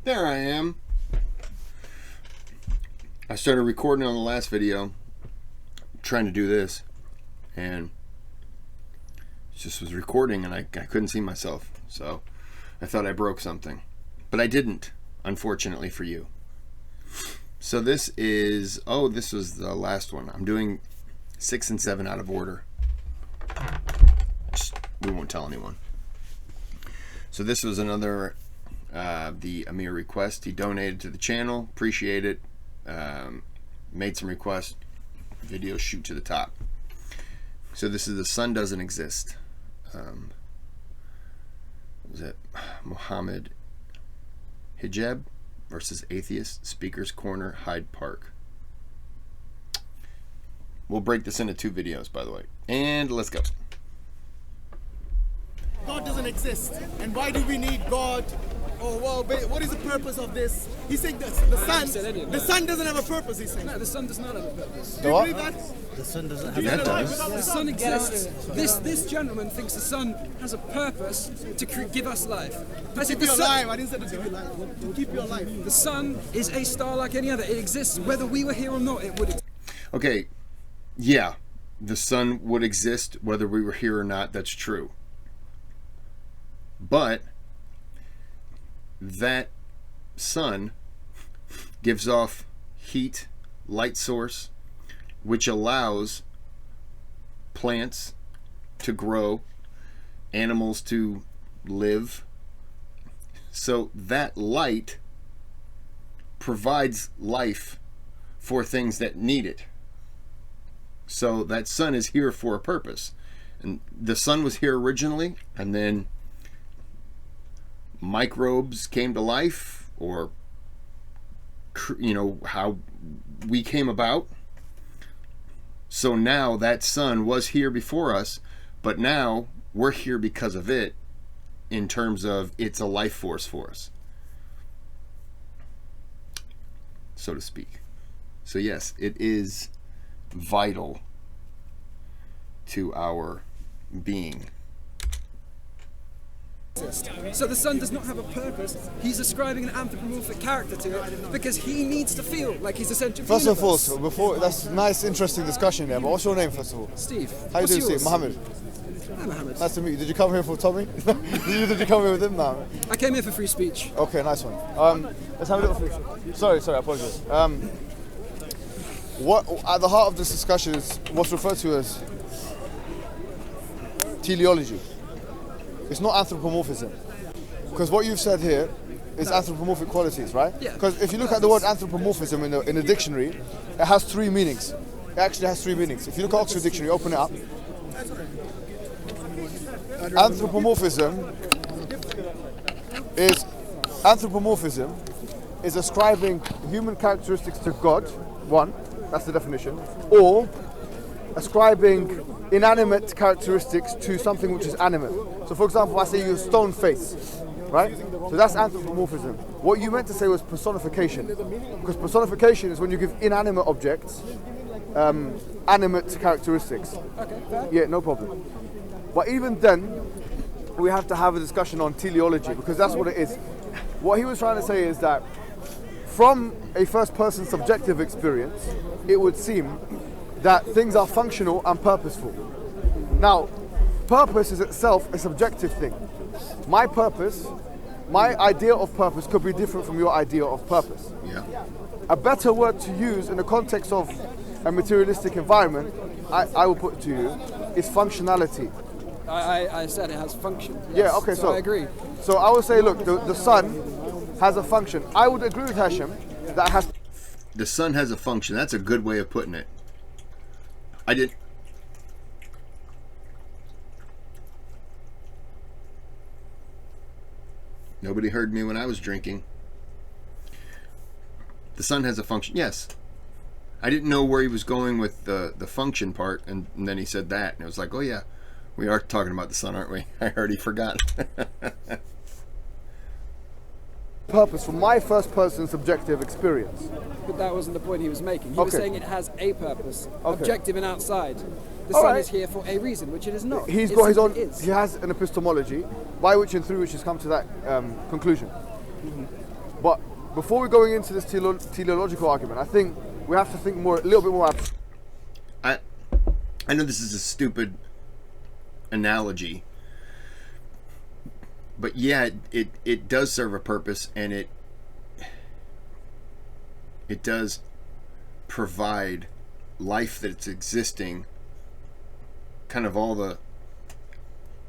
There I am. I started recording on the last video, trying to do this, and it just was recording and I couldn't see myself, so I thought I broke something, but I didn't, unfortunately for you. So this is, oh, this was the last one. I'm doing 6 and 7 out of order. We won't tell anyone. So this was another the Ameer request. He donated to the channel, appreciate it, made some requests, video shoot to the top. So this is the sun doesn't exist. Was it Mohammed? Hijab versus Atheist, Speaker's Corner, Hyde Park. We'll break this into 2 videos, by the way, and let's go. God doesn't exist, and why do we need God? Oh well, what is the purpose of this? He's saying the sun doesn't have a purpose. He's saying. No, the sun does not have a purpose. Do you believe that? The sun doesn't have That does. The sun exists. This gentleman thinks the sun has a purpose to give us life. To keep you alive. I didn't say to keep you alive. To keep you alive. The sun is a star like any other. It exists whether we were here or not. It would exist. Okay, yeah, the sun would exist whether we were here or not. That's true. But that sun gives off heat, light source, which allows plants to grow, animals to live. So that light provides life for things that need it. So that sun is here for a purpose. And the sun was here originally, and then microbes came to life, or you know how we came about. So now that sun was here before us, but now we're here because of it, in terms of it's a life force for us, so to speak. So yes, it is vital to our being. So the sun does not have a purpose. He's ascribing an anthropomorphic character to it because he needs to feel like he's essential. First of all, so before that's a nice, interesting discussion there. But what's your name, first of all? Steve. How you doing, Steve? Mohammed. Hi, Mohammed. Nice to meet you. Did you come here for Tommy? did you come here with him now? I came here for free speech. Okay, nice one. Let's have a little free. Sorry, I apologize. What at the heart of this discussion is what's referred to as teleology. It's not anthropomorphism, because what you've said here is anthropomorphic qualities, right? Yeah. Because if you look at the word anthropomorphism in a dictionary, it has 3 meanings. It actually has 3 meanings. If you look at Oxford Dictionary, open it up. Anthropomorphism is ascribing human characteristics to God. 1, that's the definition, or ascribing inanimate characteristics to something which is animate. So for example, I say you have stone face, right? So that's anthropomorphism. What you meant to say was personification, because personification is when you give inanimate objects animate characteristics. Okay, fair. Yeah, no problem. But even then, we have to have a discussion on teleology, because that's what it is. What he was trying to say is that from a first-person subjective experience, it would seem that things are functional and purposeful. Now, purpose is itself a subjective thing. My purpose, my idea of purpose could be different from your idea of purpose. Yeah. A better word to use in the context of a materialistic environment, I will put to you, is functionality. I said it has function. Yes. Yeah, okay, so I agree. So I would say, look, the sun has a function. I would agree with Hashem that has. The sun has a function. That's a good way of putting it. Nobody heard me when I was drinking. The sun has a function. Yes. I didn't know where he was going with the function part, and then he said that, and it was like, oh yeah, we are talking about the sun, aren't we? I already forgot. Purpose from my first person subjective experience. But that wasn't the point he was making. He was saying it has a purpose, objective and outside. The All sun right. is here for a reason, which it is not. He's got his own. He has an epistemology, by which and through which he's come to that conclusion. But before we're going into this teleological argument, I think we have to think a little bit more abstract. I know this is a stupid analogy, but yeah, it does serve a purpose, and it does provide life that's existing, kind of all the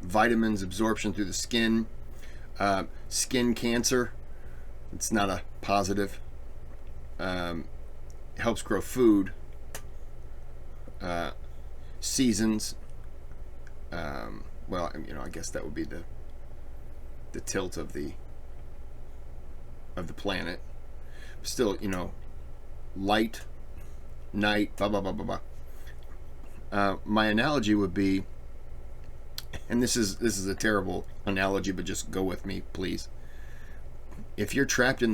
vitamins, absorption through the skin, skin cancer. It's not a positive. Helps grow food. Seasons. Well, I guess that would be the tilt of the planet. Still, light, night, blah blah blah blah blah. My analogy would be, and this is a terrible analogy, but just go with me, please. If you're trapped in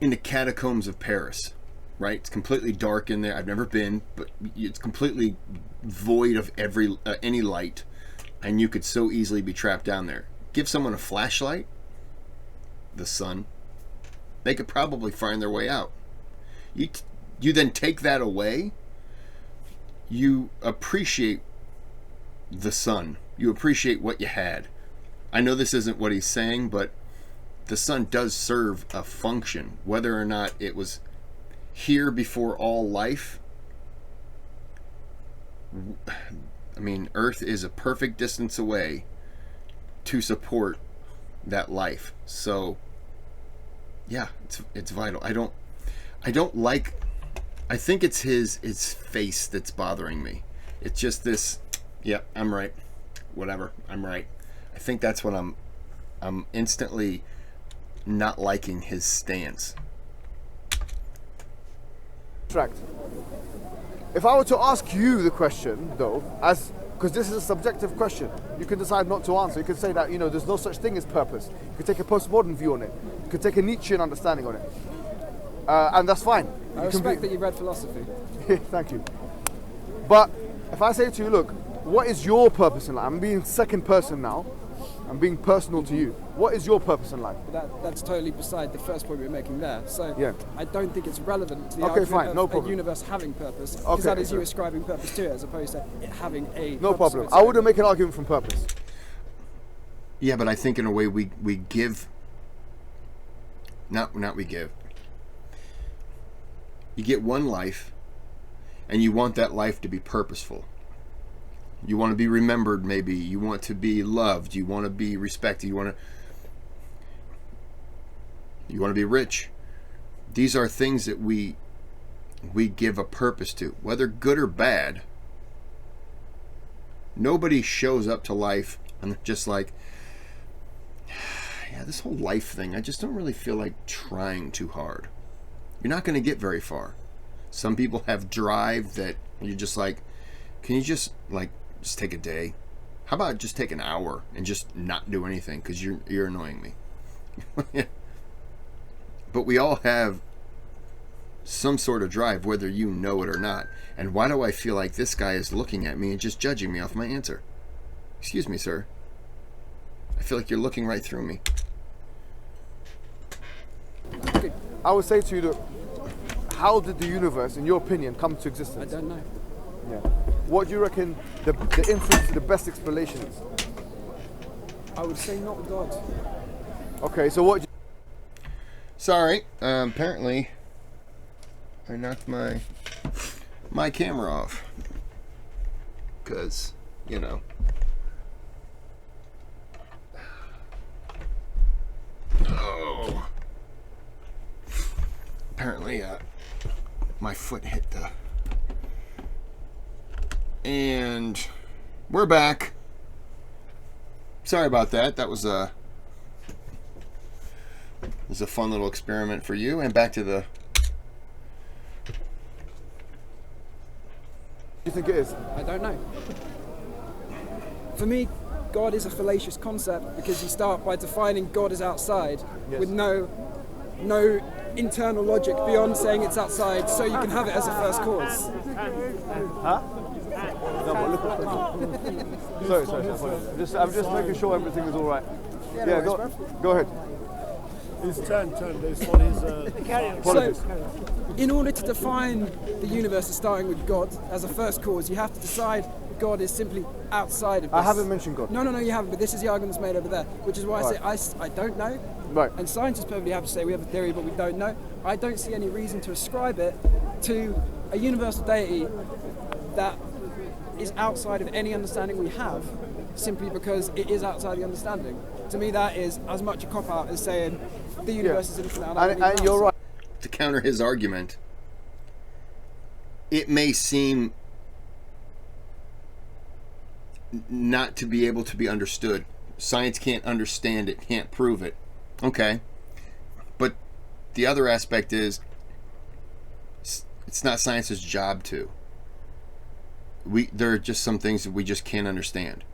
the catacombs of Paris, right? It's completely dark in there. I've never been, but it's completely void of any light, and you could so easily be trapped down there. Give someone a flashlight, the sun, they could probably find their way out. You then take that away, you appreciate the sun. You appreciate what you had. I know this isn't what he's saying, but the sun does serve a function, whether or not it was here before all life. I mean, Earth is a perfect distance away to support that life. So yeah, it's vital. I don't like, I think it's his face that's bothering me. It's just this, yeah, I'm right, whatever, I'm right. I think that's what I'm instantly not liking, his stance. If I were to ask you the question, though, because this is a subjective question, you can decide not to answer. You can say that, there's no such thing as purpose. You could take a postmodern view on it. You could take a Nietzschean understanding on it. And that's fine. I respect that you read philosophy. Thank you. But if I say to you, look, what is your purpose in life? I'm being second person now. I'm being personal to you. What is your purpose in life? That's totally beside the first point we were making there. So yeah. I don't think it's relevant to the okay, argument fine, no of problem. a universe having purpose, because that is you ascribing purpose to it, as opposed to it having a no problem. I wouldn't make an argument from purpose. Yeah, but I think in a way we give, not we give. You get one life, and you want that life to be purposeful. You want to be remembered, maybe. You want to be loved. You want to be respected. You want to be rich. These are things that we give a purpose to, whether good or bad. Nobody shows up to life and just like, yeah, this whole life thing, I just don't really feel like trying too hard. You're not going to get very far. Some people have drive that you're just like, can you just take a day? How about just take an hour and just not do anything, because you're annoying me. But we all have some sort of drive, whether you know it or not. And why do I feel like this guy is looking at me and just judging me off my answer? Excuse me, sir. I feel like you're looking right through me. I would say to you, look, how did the universe, in your opinion, come to existence? I don't know. Yeah. What do you reckon the inference, the best explanation is? I would say not God. Okay, so what? Sorry, apparently I knocked my camera off, because oh, apparently my foot hit the. And we're back. Sorry about that. That was a fun little experiment for you. And back to the. Do you think it is? I don't know. For me, God is a fallacious concept, because you start by defining God as outside, yes, with no internal logic beyond saying it's outside, so you can have it as a first cause. Huh? No, but look. Sorry. I'm just making sure everything is all right. Yeah, go ahead. His turn. It's for his. So, in order to define the universe as starting with God as a first cause, you have to decide God is simply outside of this. I haven't mentioned God. No, you haven't. But this is the argument that's made over there, which is why I say I don't know. Right. And scientists perfectly have to say we have a theory, but we don't know. I don't see any reason to ascribe it to a universal deity that is outside of any understanding we have, simply because it is outside the understanding. To me, that is as much a cop-out as saying the universe is infinite. And you're right. To counter his argument, it may seem not to be able to be understood. Science can't understand it, can't prove it. Okay. But the other aspect is it's not science's job to. There are just some things that we just can't understand.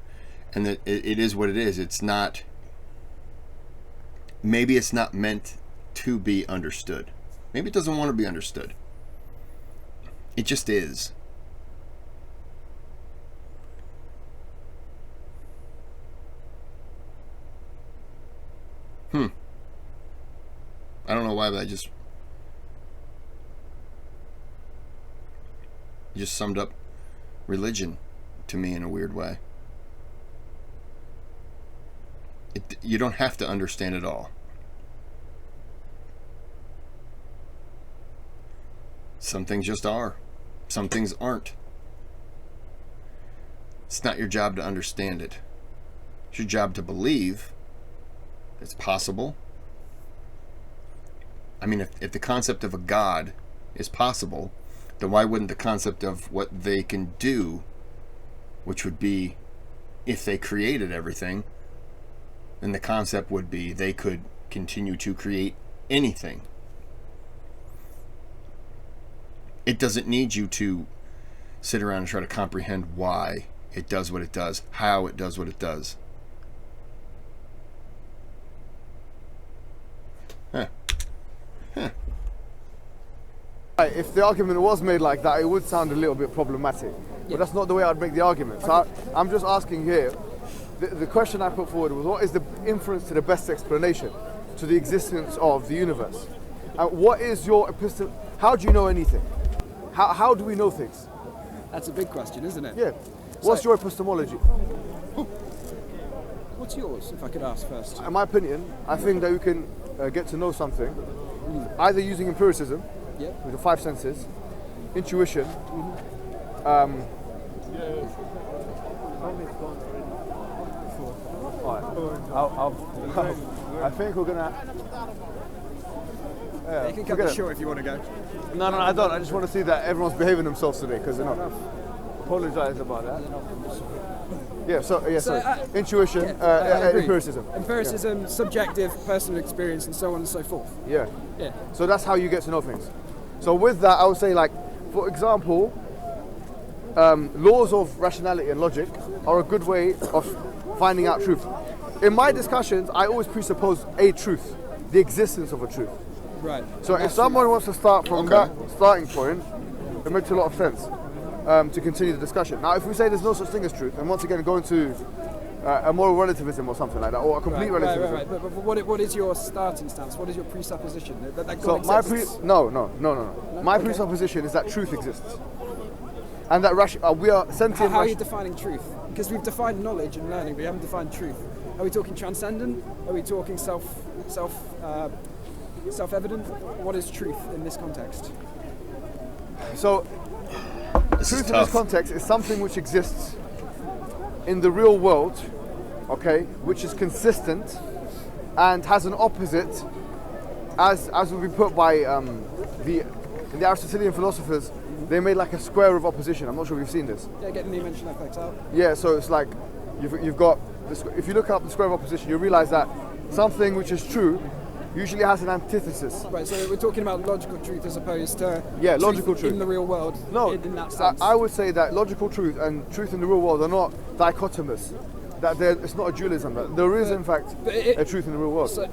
And that it is what it is. It's not, maybe it's not meant to be understood. Maybe it doesn't want to be understood. It just is. I don't know why, but I just summed up religion to me in a weird way. You don't have to understand it all. Some things just are. Some things aren't. It's not your job to understand it. It's your job to believe it's possible. I mean, if the concept of a God is possible, then why wouldn't the concept of what they can do, which would be if they created everything, then the concept would be they could continue to create anything. It doesn't need you to sit around and try to comprehend why it does what it does, how it does what it does. If the argument was made like that, it would sound a little bit problematic. But that's not the way I'd make the argument. So I'm just asking here, the question I put forward was, what is the inference to the best explanation to the existence of the universe? And what is your how do you know anything? How do we know things? That's a big question, isn't it? Yeah. What's your epistemology? What's yours, if I could ask first? In my opinion, I think that you can get to know something either using empiricism, with the five senses, intuition, I think we're gonna. You can cut this short if you want to go. No, I don't. I just want to see that everyone's behaving themselves today, because they're not. Apologise about that. Intuition, empiricism. Empiricism, subjective, personal experience, and so on and so forth. Yeah. Yeah. So that's how you get to know things. So with that, I would say, like, for example, laws of rationality and logic are a good way of finding out truth. In my discussions, I always presuppose a truth, the existence of a truth. Right. So if someone wants to start from that starting point, it makes a lot of sense to continue the discussion. Now, if we say there's no such thing as truth, and once again go into a moral relativism or something like that, or a complete relativism. Right. But what is your starting stance? What is your presupposition? That God so exists? My presupposition is that truth exists, and that we are sentient. How are you defining truth? Because we've defined knowledge and learning, but we haven't defined truth. Are we talking transcendent? Are we talking self-evident? What is truth in this context? So, truth in this context is something which exists in the real world, okay, which is consistent and has an opposite, as would be put by the Aristotelian philosophers. They made like a square of opposition. I'm not sure if you've seen this. Yeah, get the dimension effects out. Yeah, so it's like you've got if you look up the square of opposition, you realize that something which is true usually has an antithesis. Right, so we're talking about logical truth as opposed to logical truth in the real world. No, in that sense. I would say that logical truth and truth in the real world are not dichotomous. That it's not a dualism. There is, in fact, a truth in the real world. So,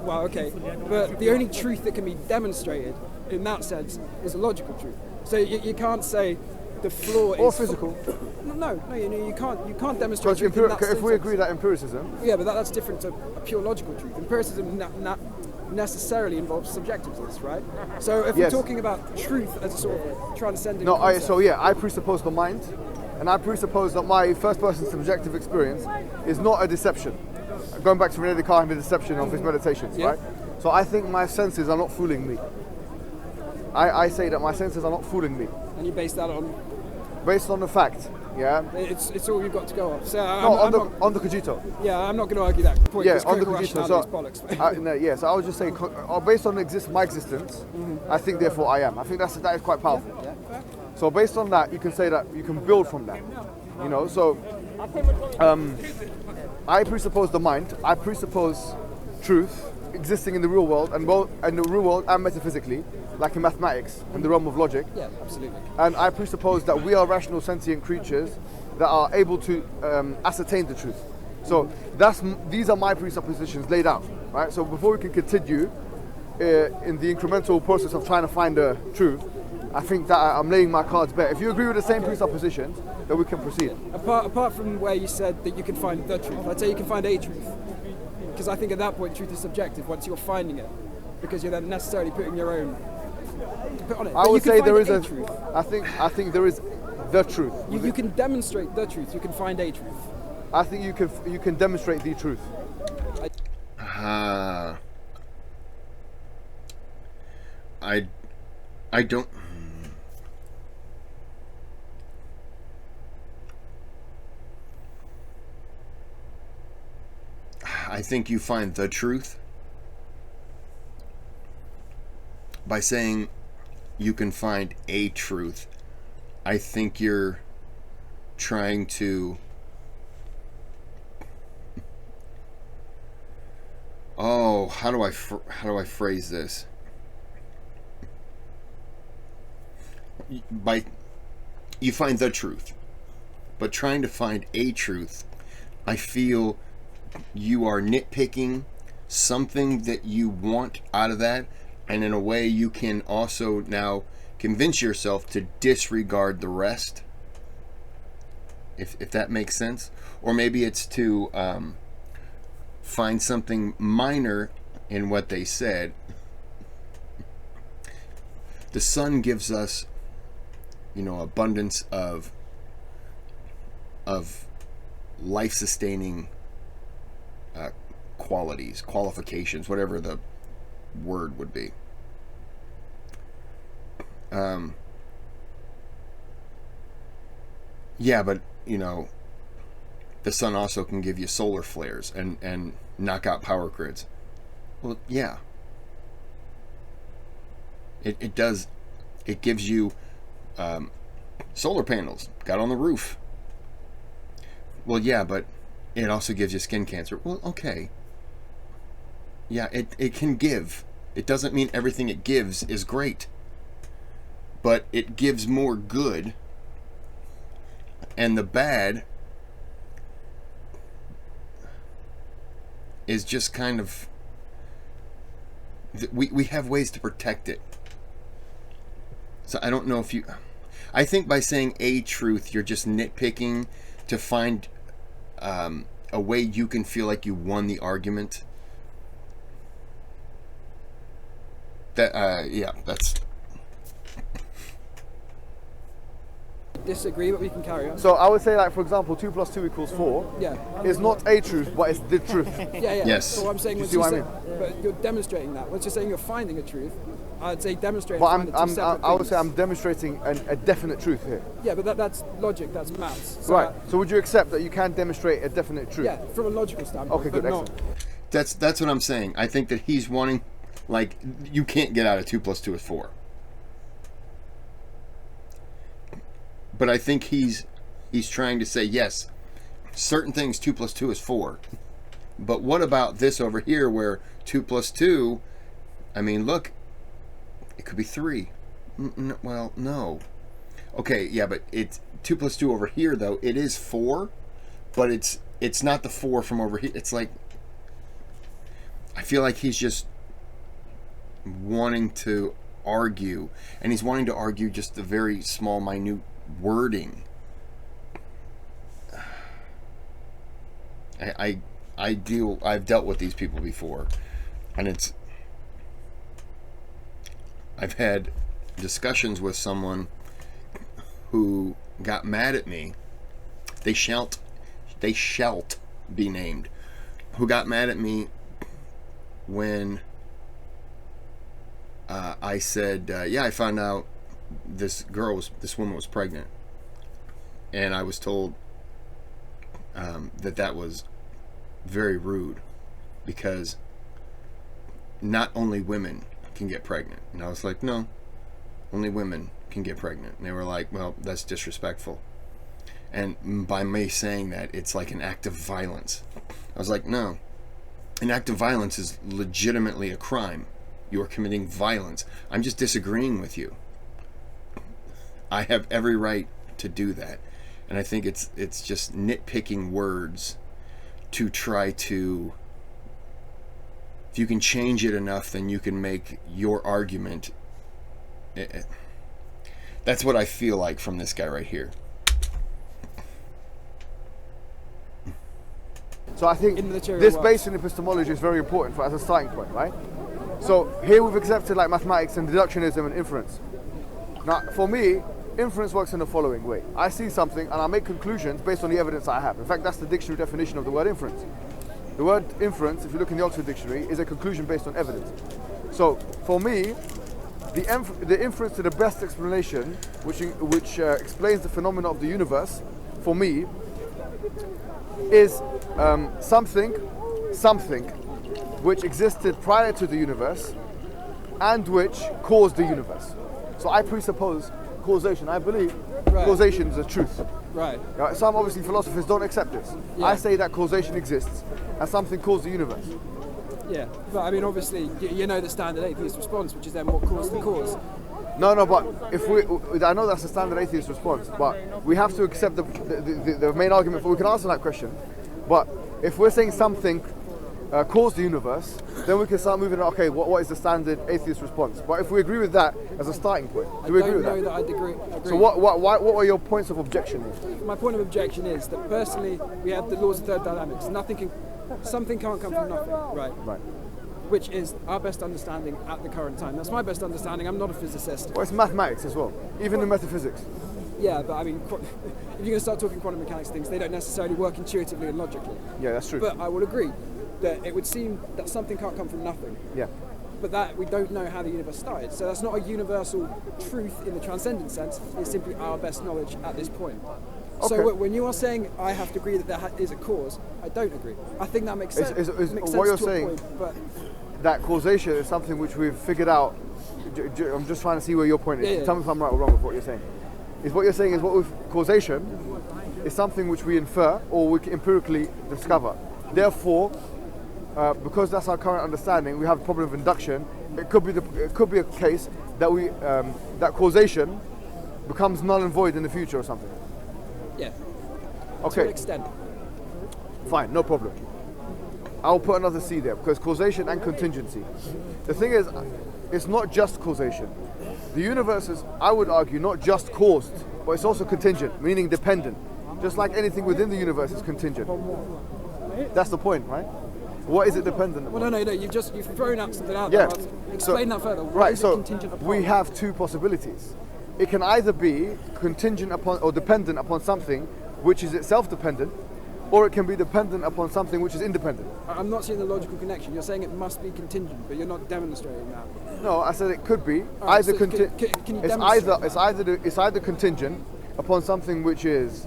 well, okay, but the only truth that can be demonstrated in that sense is a logical truth. So you can't say the flaw is... Or physical. No, you can't demonstrate truth in that sense. If we agree that empiricism... Yeah, but that's different to a pure logical truth. Empiricism necessarily involves subjectiveness, right? So if Yes. we're talking about truth as a sort of transcending No, concept, so yeah, I presuppose the mind, and I presuppose that my first-person subjective experience is not a deception. Going back to René Descartes and the deception of his meditations, Yeah. right? So I think my senses are not fooling me. I say that my senses are not fooling me, and you base that on, based on the fact, yeah. it's all you've got to go off. So No, I'm not, on the cogito. yeah, I'm not going to argue that point. Yeah, because on the critical cogito. rationality is So, bollocks. no, yes, I was just saying, based on my existence, I think therefore I am. I think that is quite powerful. So based on that, you can say that you can build from that. You know, so I presuppose the mind. I presuppose truth existing in the real world, and both in the real world and metaphysically, like in mathematics, in the realm of logic. Yeah, absolutely. And I presuppose that we are rational sentient creatures that are able to ascertain the truth. So these are my presuppositions laid out, right? So before we can continue in the incremental process of trying to find the truth, I think that I'm laying my cards bare. If you agree with the same presuppositions, then we can proceed. Apart from where you said that you can find the truth, I'd say you can find a truth. Because I think at that point truth is subjective once you're finding it. Because you're then necessarily putting your own put on it. I But would you can say find there is a a truth. I think there is the truth. You can demonstrate the truth, you can find a truth. I think you can demonstrate the truth. I don't. I think you find the truth by saying you can find a truth. I think you're trying to how do I phrase this? By you find the truth, but trying to find a truth, I feel you are nitpicking something that you want out of that, and in a way you can also now convince yourself to disregard the rest, if that makes sense. Or maybe it's to find something minor in what they said. The sun gives us, abundance of life-sustaining qualifications, whatever the word would be. Yeah, but the sun also can give you solar flares and knock out power grids. Well, yeah, it does. It gives you solar panels got on the roof. Well, yeah, but it also gives you skin cancer. Well, okay. Yeah, it can give. It doesn't mean everything it gives is great. But it gives more good. And the bad is just kind of... We have ways to protect it. So I don't know if you... I think by saying a truth, you're just nitpicking to find a way you can feel like you won the argument. Yeah, that's... Disagree, but we can carry on. So I would say, like, for example, 2 + 2 = 4 Yeah. is not a truth, but it's the truth. Yeah. Yes. So what I'm saying, You once see you what I say, mean? but you're demonstrating that. Once you're saying you're finding a truth, I'd say demonstrating. But finding two separate I would things. say I'm demonstrating a definite truth here. Yeah, but that's logic. That's maths. So Right. So would you accept that you can demonstrate a definite truth? Yeah, from a logical standpoint. Okay, good, but not, excellent. That's what I'm saying. I think that he's wanting, like, you can't get out of 2 + 2 is 4. But I think he's trying to say, yes, certain things 2 + 2 is 4. But what about this over here where 2 + 2, I mean, look, it could be 3. Well, no. Okay, yeah, but it's 2 + 2 over here, though. It is 4, but it's not the 4 from over here. It's like, I feel like he's just wanting to argue, and he's wanting to argue just the very small, minute wording. I've dealt with these people before, and I've had discussions with someone who got mad at me. They shalt be named. Who got mad at me when I said, yeah, I found out this woman was pregnant, and I was told that was very rude, because not only women can get pregnant. And I was like, no, only women can get pregnant. And they were like, well, that's disrespectful. And by me saying that, it's like an act of violence. I was like, no, an act of violence is legitimately a crime. You are committing violence. I'm just disagreeing with you. I have every right to do that. And I think it's just nitpicking words to try to, if you can change it enough, then you can make your argument. That's what I feel like from this guy right here. So I think this base in epistemology is very important as a starting point, right? So here we've accepted like mathematics and deductionism and inference. Now, for me, inference works in the following way. I see something and I make conclusions based on the evidence I have. In fact, that's the dictionary definition of the word inference. The word inference, if you look in the Oxford Dictionary, is a conclusion based on evidence. So for me, the inference to the best explanation, which explains the phenomena of the universe, for me, is something which existed prior to the universe and which caused the universe. So I presuppose causation. I believe causation is a truth. Right. Some obviously philosophers don't accept this. Yeah. I say that causation exists and something caused the universe. Yeah, but I mean, obviously, you know the standard atheist response, which is then what caused the cause. No, but I know that's the standard atheist response, but we have to accept the main argument for, we can answer that question, but if we're saying something caused the universe, then we can start moving on, okay, what is the standard atheist response? But if we agree with that as a starting point, do we agree with that? I don't know that I'd agree. So what were your points of objection here? My point of objection is that personally, we have the laws of thermodynamics. Something can't come from nothing, right? Right. Which is our best understanding at the current time. That's my best understanding. I'm not a physicist. Well, it's mathematics as well, even in metaphysics. Yeah, but I mean, if you're going to start talking quantum mechanics things, they don't necessarily work intuitively and logically. Yeah, that's true. But I will agree that it would seem that something can't come from nothing. Yeah. But that we don't know how the universe started. So that's not a universal truth in the transcendent sense. It's simply our best knowledge at this point. Okay. So when you are saying I have to agree that there is a cause, I don't agree. I think that makes sense. Makes what sense you're saying, point, but that causation is something which we've figured out. I'm just trying to see where your point is. Yeah. Tell me if I'm right or wrong with what you're saying. What you're saying is causation is something which we infer or we can empirically discover. Therefore, because that's our current understanding, we have a problem of induction. It could be a case that that causation becomes null and void in the future or something. Yeah. Okay. To an extent. Fine, no problem. I'll put another C there because causation and contingency. The thing is, it's not just causation. The universe is, I would argue, not just caused, but it's also contingent, meaning dependent. Just like anything within the universe is contingent. That's the point, right? What is it dependent upon? Well, no, you've thrown out something out there. Explain that further. What is it contingent upon? We have two possibilities. It can either be contingent upon or dependent upon something which is itself dependent, or it can be dependent upon something which is independent. I'm not seeing the logical connection. You're saying it must be contingent, but you're not demonstrating that. No, I said it could be. Right, can you demonstrate it's either contingent upon something which is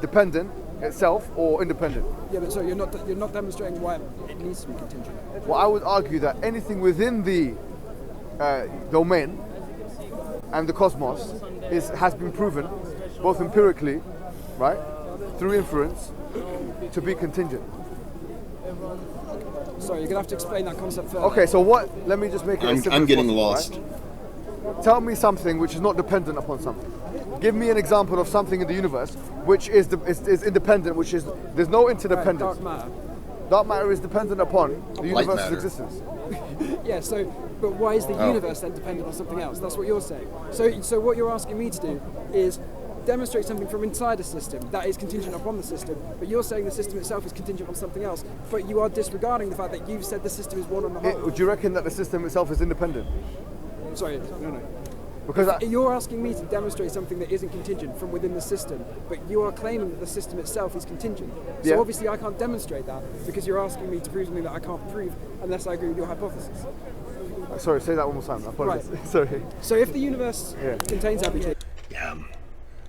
dependent itself or independent. Yeah, but so you're not demonstrating why it needs to be contingent. Well, I would argue that anything within the domain and the cosmos has been proven, both empirically, right, through inference, to be contingent. Sorry, you're gonna have to explain that concept further. Okay, so let me just make it. I'm getting lost. Right? Tell me something which is not dependent upon something. Give me an example of something in the universe which is independent, which is there's no interdependence. Dark matter. Dark matter is dependent upon the universe's existence. Yeah, but why is the universe then dependent on something else? That's what you're saying. So what you're asking me to do is demonstrate something from inside a system that is contingent upon the system, but you're saying the system itself is contingent on something else, but you are disregarding the fact that you've said the system is one on the whole. Do you reckon that the system itself is independent? Sorry, no. Because You're asking me to demonstrate something that isn't contingent from within the system, but you are claiming that the system itself is contingent. So Yeah. obviously I can't demonstrate that because you're asking me to prove something that I can't prove unless I agree with your hypothesis. sorry, say that one more time. I apologize. Sorry. So if the universe contains everything, Yeah,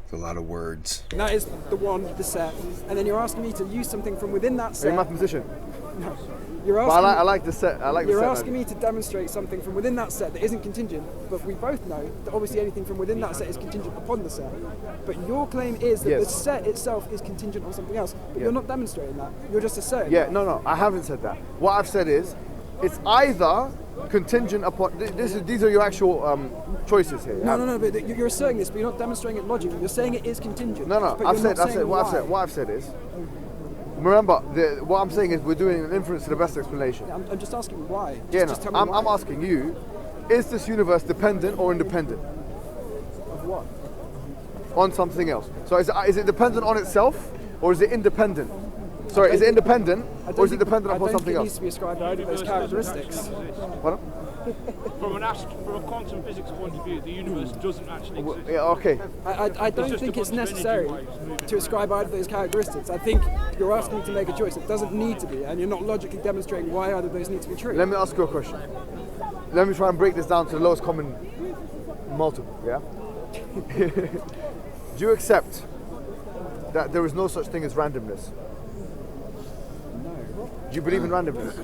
it's a lot of words. and that is the one, the set, and then you're asking me to use something from within that Are you set. a mathematician? No. You're But asking, I like the set. I like the you're set. asking me to demonstrate something from within that set that isn't contingent, but we both know that obviously anything from within that set is contingent upon the set. But your claim is that the Yes. set itself is contingent on something else, but Yeah. you're not demonstrating that. You're just asserting. Yeah, no, I haven't said that. What I've said is, it's either contingent upon. These are your actual choices here. No, but you're asserting this, but you're not demonstrating it logically. You're saying it is contingent. No, but I've you're said, not saying what why. What I've said is, remember, what I'm saying is we're doing an inference to the best explanation. Yeah, I'm just asking why. Yeah, Just no, tell me why. I'm asking you, is this universe dependent or independent Of what? on something else? So is it dependent on itself or is it independent? Sorry, is it independent or is it dependent upon something I don't think it else? needs to be ascribed either of those characteristics. Pardon? From a quantum physics point of view, the universe doesn't actually exist. Yeah, okay. I don't just think a it's bunch of necessary energy waves moving to ascribe either of those characteristics. I think you're asking me to make a choice. It doesn't need to be, and you're not logically demonstrating why either of those need to be true. Let me ask you a question. Let me try and break this down to the lowest common multiple, yeah? Do you accept that there is no such thing as randomness? No. Do you believe in randomness?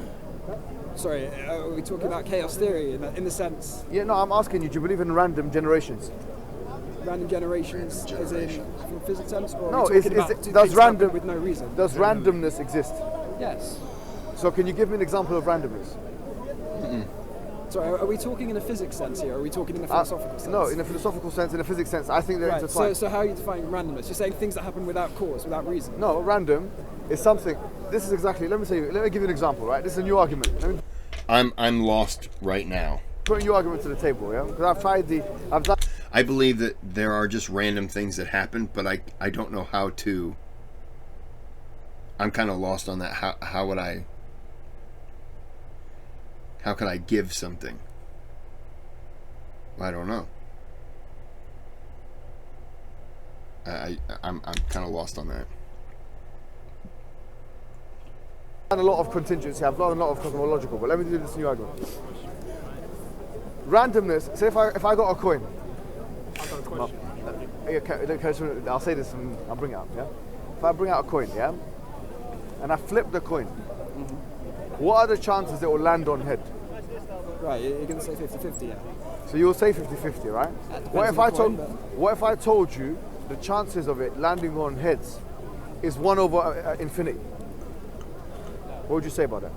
Sorry, are we talking about chaos theory in the sense Yeah, no, I'm asking you, do you believe in random generations? random generations, as in from physics terms, or No, are we talking about does things happen random with no reason? Does randomness exist? Yes. So can you give me an example of randomness? Sorry, are we talking in a physics sense here, or are we talking in a philosophical sense? No, in a philosophical sense, in a physics sense, I think they're Right, intertwined. so how are you defining randomness? You're saying things that happen without cause, without reason. No, random is something. This is exactly. Let me give you an example. Right, this is a new argument. Let me I'm lost right now. put a new argument to the table. Yeah, because I've done. I believe that there are just random things that happen, but I don't know how to. I'm kind of lost on that. How would I? How can I give something? I don't know. I'm kind of lost on that. I've done a lot of contingency. I've done a lot of cosmological. But let me do this new argument. Randomness. Say if I got a coin. I've got a question. I'll say this and I'll bring it up. Yeah. If I bring out a coin, yeah, and I flip the coin, what are the chances it will land on head? Right, you're going to say 50-50, yeah? So you'll say 50-50, right? What if on I the told coin, What if I told you the chances of it landing on heads is 1 over infinity? What would you say about that?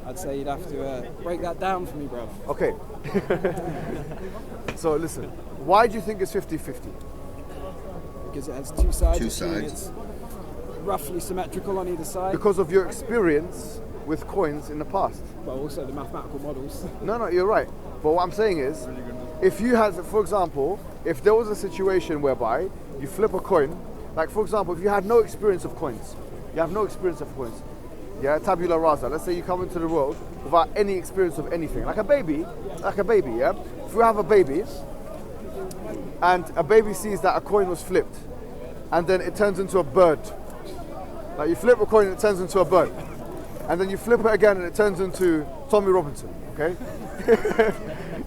I'd say you'd have to break that down for me, bro. Okay. So listen, why do you think it's 50-50? Because it has two sides. Two which means sides. It's roughly symmetrical on either side. Because of your experience with coins in the past. But also the mathematical models. No, you're right. But what I'm saying is, if you had, for example, if there was a situation whereby you flip a coin, like for example, if you had no experience of coins, yeah, tabula rasa. Let's say you come into the world without any experience of anything, like a baby, yeah. If you have a baby, and a baby sees that a coin was flipped, and then it turns into a bird. Like you flip a coin and it turns into a bird, and then you flip it again and it turns into Tommy Robinson. Okay,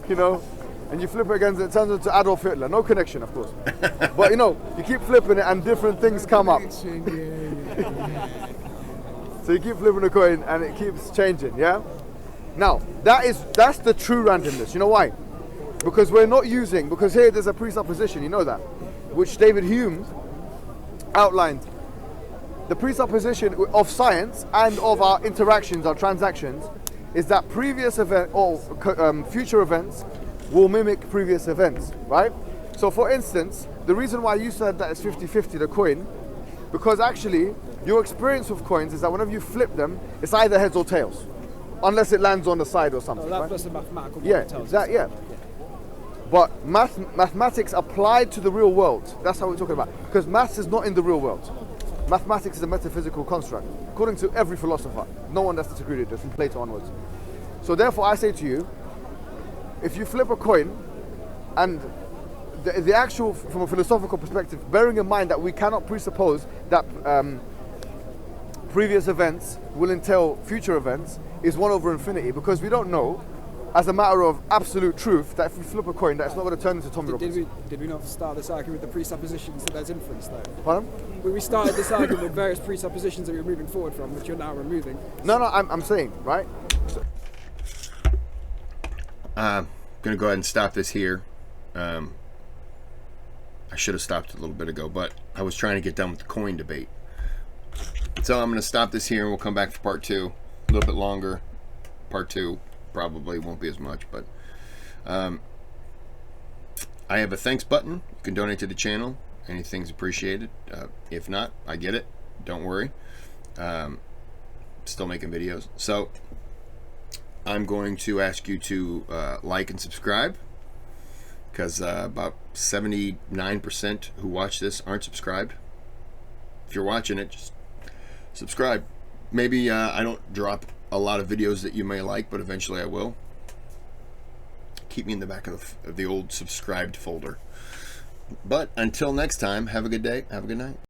you know. And you flip it again and it turns into Adolf Hitler. No connection, of course. But you know, you keep flipping it and different things come up. So you keep flipping the coin and it keeps changing, yeah? Now, that's the true randomness. You know why? Because because here there's a presupposition, you know that, which David Hume outlined. The presupposition of science and of our interactions, our transactions, is that previous event or future events will mimic previous events, right? So for instance, the reason why you said that it's 50-50 the coin, because actually your experience with coins is that whenever you flip them, it's either heads or tails, unless it lands on the side or something. Well, right? that's a mathematical Yeah, model tells that, us. yeah. But mathematics applied to the real world, that's how we're talking about. Because maths is not in the real world. Mathematics is a metaphysical construct, according to every philosopher. No one has disagreed with it, from Plato onwards. So therefore I say to you, if you flip a coin, and the actual, from a philosophical perspective, bearing in mind that we cannot presuppose that previous events will entail future events, is 1 over infinity, because we don't know, as a matter of absolute truth, that if we flip a coin, that it's not going to turn into Tommy Robinson. Did we not start this argument with the presuppositions that there's inference, though? Pardon? We started this argument with various presuppositions that we were moving forward from, which you're now removing. No, I'm saying, right? I'm going to go ahead and stop this here. I should have stopped a little bit ago, but I was trying to get done with the coin debate. So I'm going to stop this here, and we'll come back for part 2. A little bit longer. Part 2 probably won't be as much, but I have a thanks button. You can donate to the channel. Anything's appreciated. If not, I get it. Don't worry. Still making videos. So I'm going to ask you to like and subscribe, because about 79% who watch this aren't subscribed. If you're watching it, just subscribe. Maybe I don't drop a lot of videos that you may like, but eventually I will. Keep me in the back of the old subscribed folder. But until next time, have a good day, have a good night.